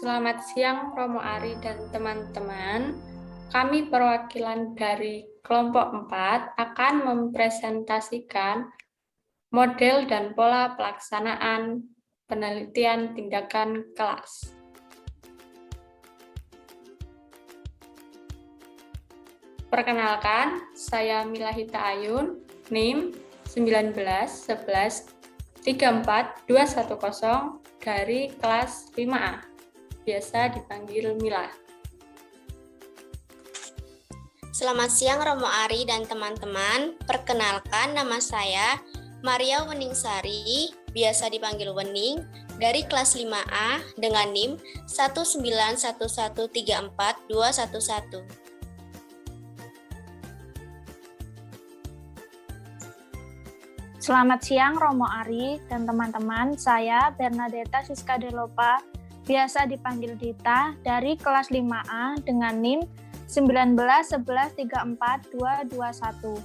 Selamat siang Romo Ari dan teman-teman. Kami perwakilan dari kelompok 4 akan mempresentasikan model dan pola pelaksanaan penelitian tindakan kelas. Perkenalkan, saya Milahita Ayun, NIM 1911342110 dari kelas 5A. Biasa dipanggil Mila. Selamat siang Romo Ari dan teman-teman. Perkenalkan, nama saya Maria Weningsari, biasa dipanggil Wening, dari kelas 5A dengan NIM 191134211. Selamat siang Romo Ari dan teman-teman. Saya Bernadetta Siska Delopa, biasa dipanggil Dita, dari kelas 5A dengan NIM 191134221.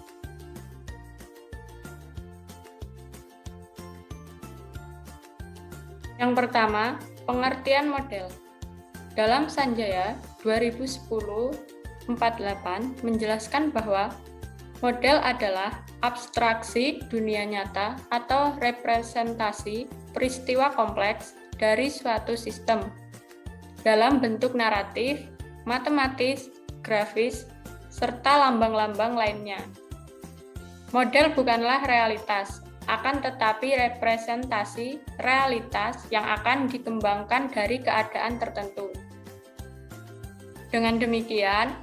Yang pertama, pengertian model. Dalam Sanjaya 2010-48 menjelaskan bahwa model adalah abstraksi dunia nyata atau representasi peristiwa kompleks dari suatu sistem dalam bentuk naratif, matematis, grafis, serta lambang-lambang lainnya. Model bukanlah realitas, akan tetapi representasi realitas yang akan dikembangkan dari keadaan tertentu. Dengan demikian,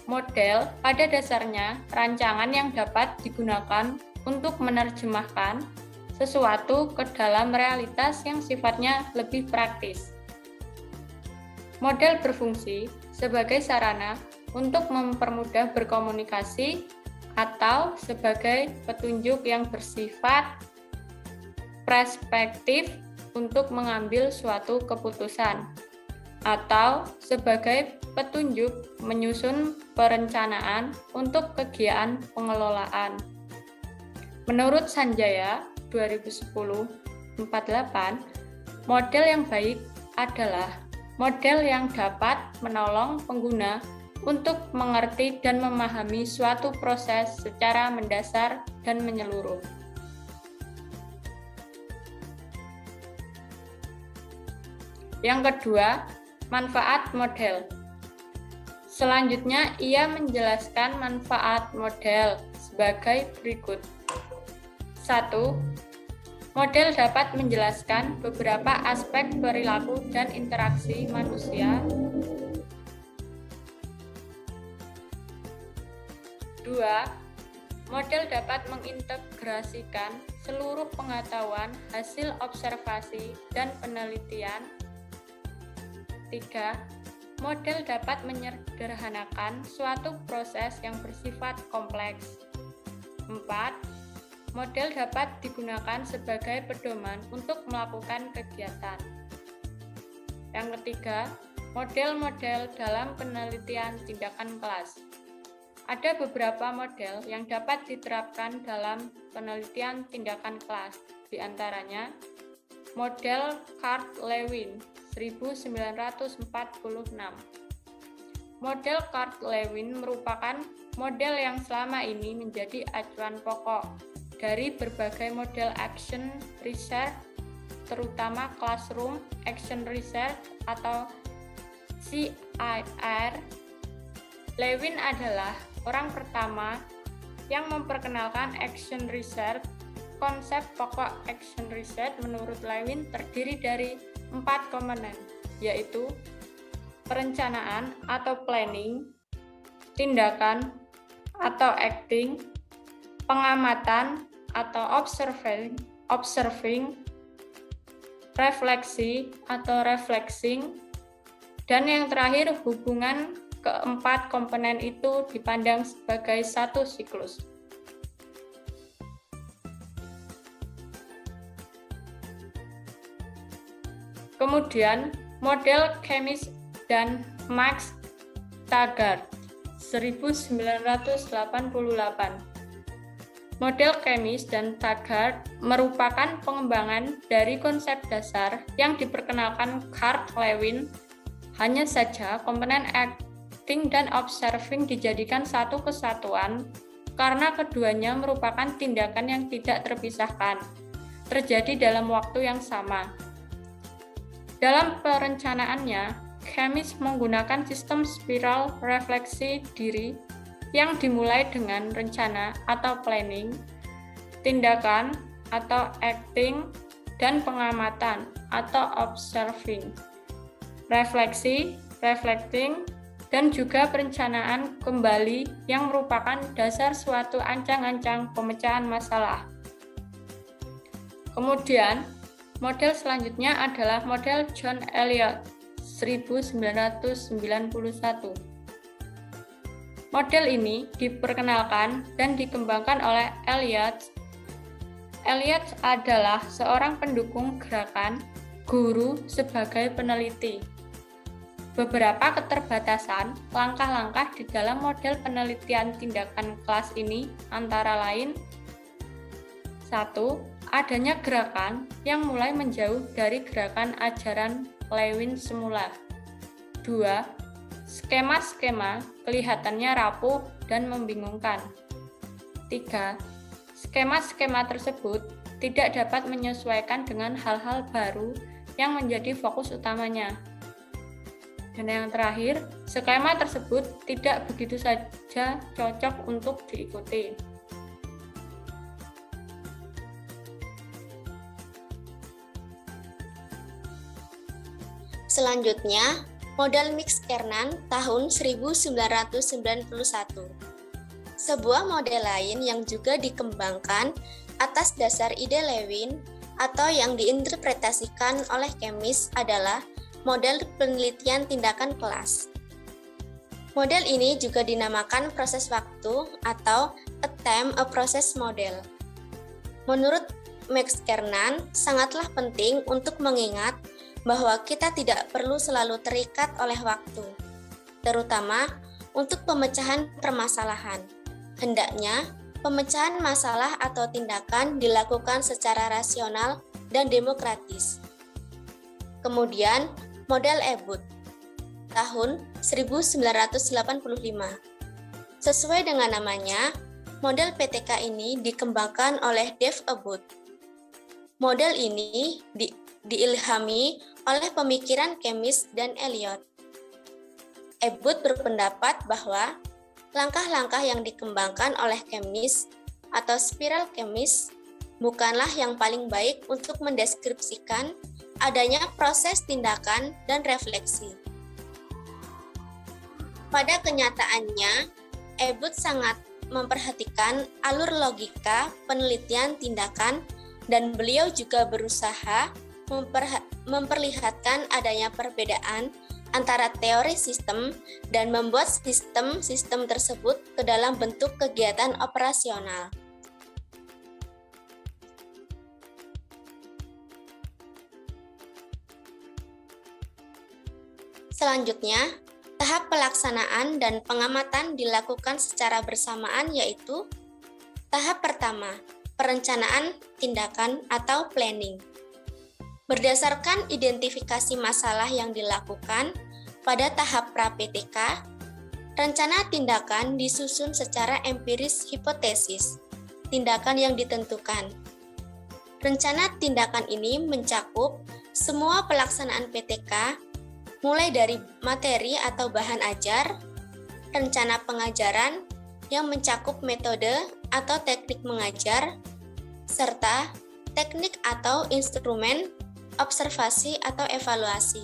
model pada dasarnya rancangan yang dapat digunakan untuk menerjemahkan sesuatu ke dalam realitas yang sifatnya lebih praktis. Model berfungsi sebagai sarana untuk mempermudah berkomunikasi atau sebagai petunjuk yang bersifat perspektif untuk mengambil suatu keputusan, atau sebagai petunjuk menyusun perencanaan untuk kegiatan pengelolaan. Menurut Sanjaya 2010-48, model yang baik adalah model yang dapat menolong pengguna untuk mengerti dan memahami suatu proses secara mendasar dan menyeluruh. Yang kedua, manfaat model. Selanjutnya, ia menjelaskan manfaat model sebagai berikut. 1. Model dapat menjelaskan beberapa aspek perilaku dan interaksi manusia. 2. Model dapat mengintegrasikan seluruh pengetahuan hasil observasi dan penelitian. 3. Model dapat menyederhanakan suatu proses yang bersifat kompleks. 4. Model dapat digunakan sebagai pedoman untuk melakukan kegiatan. Yang ketiga, model-model dalam penelitian tindakan kelas. Ada beberapa model yang dapat diterapkan dalam penelitian tindakan kelas, di antaranya model Kart-Lewin 1946. Model Kart-Lewin merupakan model yang selama ini menjadi acuan pokok dari berbagai model action research, terutama classroom action research atau CIR. Lewin adalah orang pertama yang memperkenalkan action research. Konsep pokok action research menurut Lewin terdiri dari 4 komponen, yaitu perencanaan atau planning, tindakan atau acting, pengamatan atau observing, refleksi atau reflexing, dan yang terakhir hubungan keempat komponen itu dipandang sebagai satu siklus. Kemudian, model Chemis dan Max Taggart 1988. Model Kemis dan Taggart merupakan pengembangan dari konsep dasar yang diperkenalkan Carl Lewin. Hanya saja komponen acting dan observing dijadikan satu kesatuan karena keduanya merupakan tindakan yang tidak terpisahkan, terjadi dalam waktu yang sama. Dalam perencanaannya, Kemis menggunakan sistem spiral refleksi diri yang dimulai dengan rencana atau planning, tindakan atau acting, dan pengamatan atau observing, refleksi, reflecting, dan juga perencanaan kembali yang merupakan dasar suatu ancang-ancang pemecahan masalah. Kemudian, model selanjutnya adalah model John Elliot 1991. Model ini diperkenalkan dan dikembangkan oleh Elliot. Elliot adalah seorang pendukung gerakan guru sebagai peneliti. Beberapa keterbatasan langkah-langkah di dalam model penelitian tindakan kelas ini antara lain: 1. Adanya gerakan yang mulai menjauh dari gerakan ajaran Lewin semula. 2. Skema-skema kelihatannya rapuh dan membingungkan. 3. Skema-skema tersebut tidak dapat menyesuaikan dengan hal-hal baru yang menjadi fokus utamanya. Dan yang terakhir, skema tersebut tidak begitu saja cocok untuk diikuti. Selanjutnya, model Mix-Kernan tahun 1991. Sebuah model lain yang juga dikembangkan atas dasar ide Lewin atau yang diinterpretasikan oleh Kemis adalah model penelitian tindakan kelas. Model ini juga dinamakan proses waktu atau a time a process model. Menurut Mix-Kernan, sangatlah penting untuk mengingat bahwa kita tidak perlu selalu terikat oleh waktu, terutama untuk pemecahan permasalahan. Hendaknya, pemecahan masalah atau tindakan dilakukan secara rasional dan demokratis. Kemudian, model Ebut, tahun 1985. Sesuai dengan namanya, model PTK ini dikembangkan oleh Dave Ebut. Model ini diilhami oleh pemikiran Kemis dan Elliot. Ebut berpendapat bahwa langkah-langkah yang dikembangkan oleh Kemis atau spiral Kemis bukanlah yang paling baik untuk mendeskripsikan adanya proses tindakan dan refleksi. Pada kenyataannya, Ebut sangat memperhatikan alur logika penelitian tindakan dan beliau juga berusaha memperlihatkan adanya perbedaan antara teori sistem dan membuat sistem-sistem tersebut ke dalam bentuk kegiatan operasional. Selanjutnya, tahap pelaksanaan dan pengamatan dilakukan secara bersamaan, yaitu tahap pertama, perencanaan tindakan atau planning. Berdasarkan identifikasi masalah yang dilakukan pada tahap pra-PTK, rencana tindakan disusun secara empiris hipotesis tindakan yang ditentukan. Rencana tindakan ini mencakup semua pelaksanaan PTK, mulai dari materi atau bahan ajar, rencana pengajaran yang mencakup metode atau teknik mengajar, serta teknik atau instrumen observasi atau evaluasi.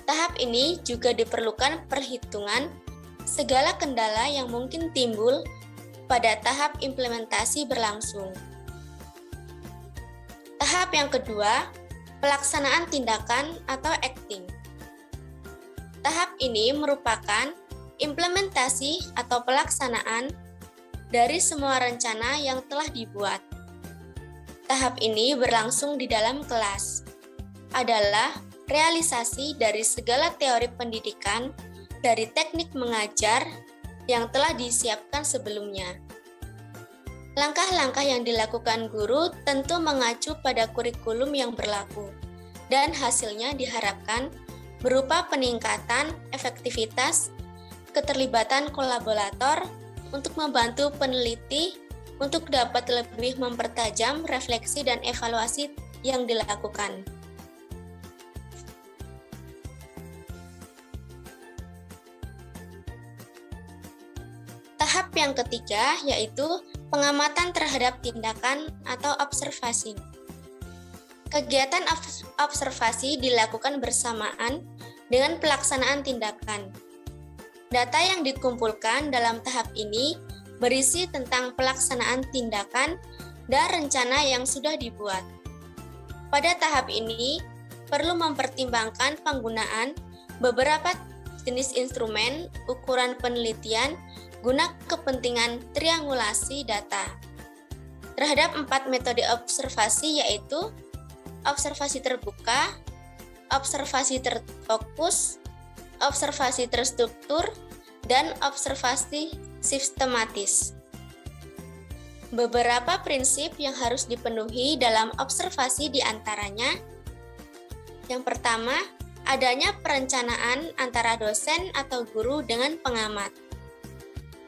Tahap ini juga diperlukan perhitungan segala kendala yang mungkin timbul pada tahap implementasi berlangsung. Tahap yang kedua, pelaksanaan tindakan atau acting. Tahap ini merupakan implementasi atau pelaksanaan dari semua rencana yang telah dibuat. Tahap ini berlangsung di dalam kelas, adalah realisasi dari segala teori pendidikan dari teknik mengajar yang telah disiapkan sebelumnya. Langkah-langkah yang dilakukan guru tentu mengacu pada kurikulum yang berlaku, dan hasilnya diharapkan berupa peningkatan efektivitas, keterlibatan kolaborator untuk membantu peneliti untuk dapat lebih mempertajam refleksi dan evaluasi yang dilakukan. Tahap yang ketiga yaitu pengamatan terhadap tindakan atau observasi. Kegiatan observasi dilakukan bersamaan dengan pelaksanaan tindakan. Data yang dikumpulkan dalam tahap ini berisi tentang pelaksanaan tindakan dan rencana yang sudah dibuat. Pada tahap ini, perlu mempertimbangkan penggunaan beberapa jenis instrumen ukuran penelitian guna kepentingan triangulasi data. Terhadap 4 metode observasi yaitu observasi terbuka, observasi terfokus, observasi terstruktur, dan observasi sistematis. Beberapa prinsip yang harus dipenuhi dalam observasi diantaranya: yang pertama, adanya perencanaan antara dosen atau guru dengan pengamat.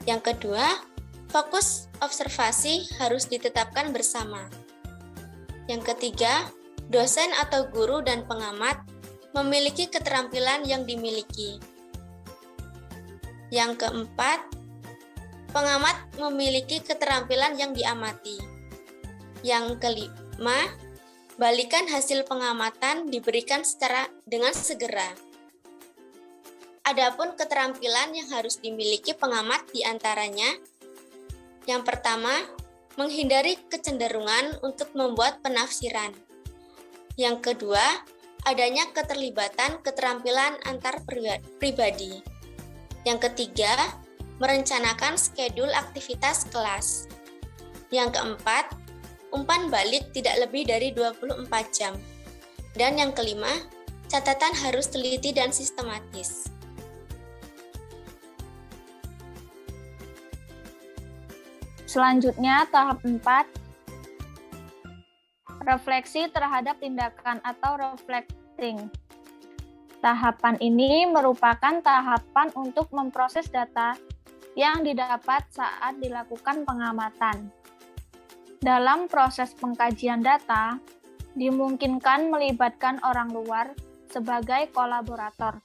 Yang kedua, fokus observasi harus ditetapkan bersama. Yang ketiga, dosen atau guru dan pengamat memiliki keterampilan yang dimiliki. Yang keempat, pengamat memiliki keterampilan yang diamati. Yang kelima, balikan hasil pengamatan diberikan dengan segera. Adapun keterampilan yang harus dimiliki pengamat diantaranya: yang pertama, menghindari kecenderungan untuk membuat penafsiran. Yang kedua, adanya keterlibatan keterampilan antar pribadi. Yang ketiga, merencanakan skedul aktivitas kelas. Yang keempat, umpan balik tidak lebih dari 24 jam. Dan yang kelima, catatan harus teliti dan sistematis. Selanjutnya, tahap 4, refleksi terhadap tindakan atau reflecting. Tahapan ini merupakan tahapan untuk memproses data yang didapat saat dilakukan pengamatan. Dalam proses pengkajian data, dimungkinkan melibatkan orang luar sebagai kolaborator,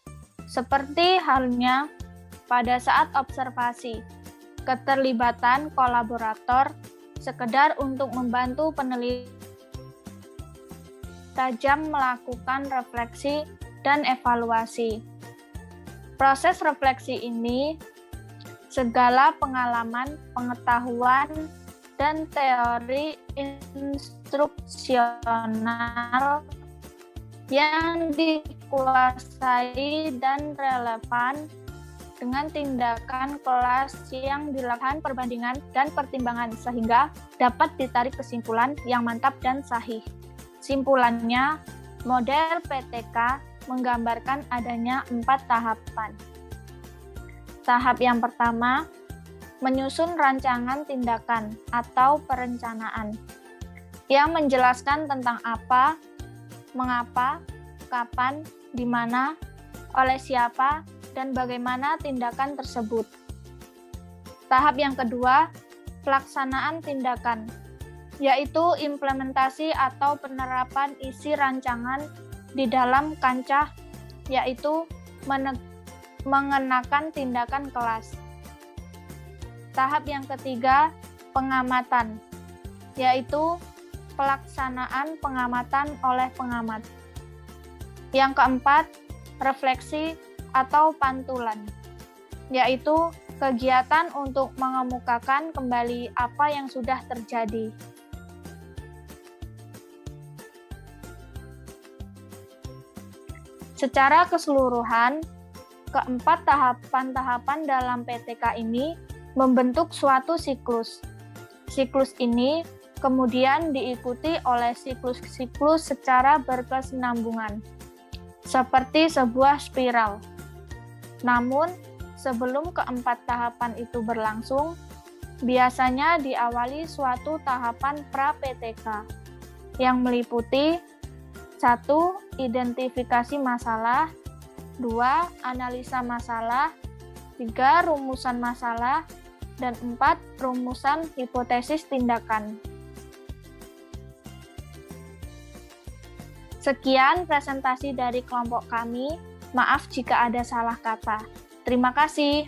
seperti halnya pada saat observasi. Keterlibatan kolaborator sekedar untuk membantu peneliti tajam melakukan refleksi dan evaluasi. Proses refleksi ini segala pengalaman, pengetahuan, dan teori instruksional yang dikuasai dan relevan dengan tindakan kelas yang dilakukan perbandingan dan pertimbangan sehingga dapat ditarik kesimpulan yang mantap dan sahih. Simpulannya, model PTK menggambarkan adanya 4 tahapan. Tahap yang pertama, menyusun rancangan tindakan atau perencanaan yang menjelaskan tentang apa, mengapa, kapan, di mana, oleh siapa, dan bagaimana tindakan tersebut. Tahap yang kedua, pelaksanaan tindakan, yaitu implementasi atau penerapan isi rancangan di dalam kancah, yaitu mengenakan tindakan kelas. Tahap yang ketiga, pengamatan, yaitu pelaksanaan pengamatan oleh pengamat. Yang keempat, refleksi atau pantulan, yaitu kegiatan untuk mengemukakan kembali apa yang sudah terjadi. Secara keseluruhan, keempat tahapan-tahapan dalam PTK ini membentuk suatu siklus. Siklus ini kemudian diikuti oleh siklus-siklus secara berkesinambungan, seperti sebuah spiral. Namun, sebelum keempat tahapan itu berlangsung, biasanya diawali suatu tahapan pra-PTK yang meliputi 1. Identifikasi masalah, 2. Analisa masalah, 3. Rumusan masalah, dan 4. Rumusan hipotesis tindakan. Sekian presentasi dari kelompok kami. Maaf jika ada salah kata. Terima kasih.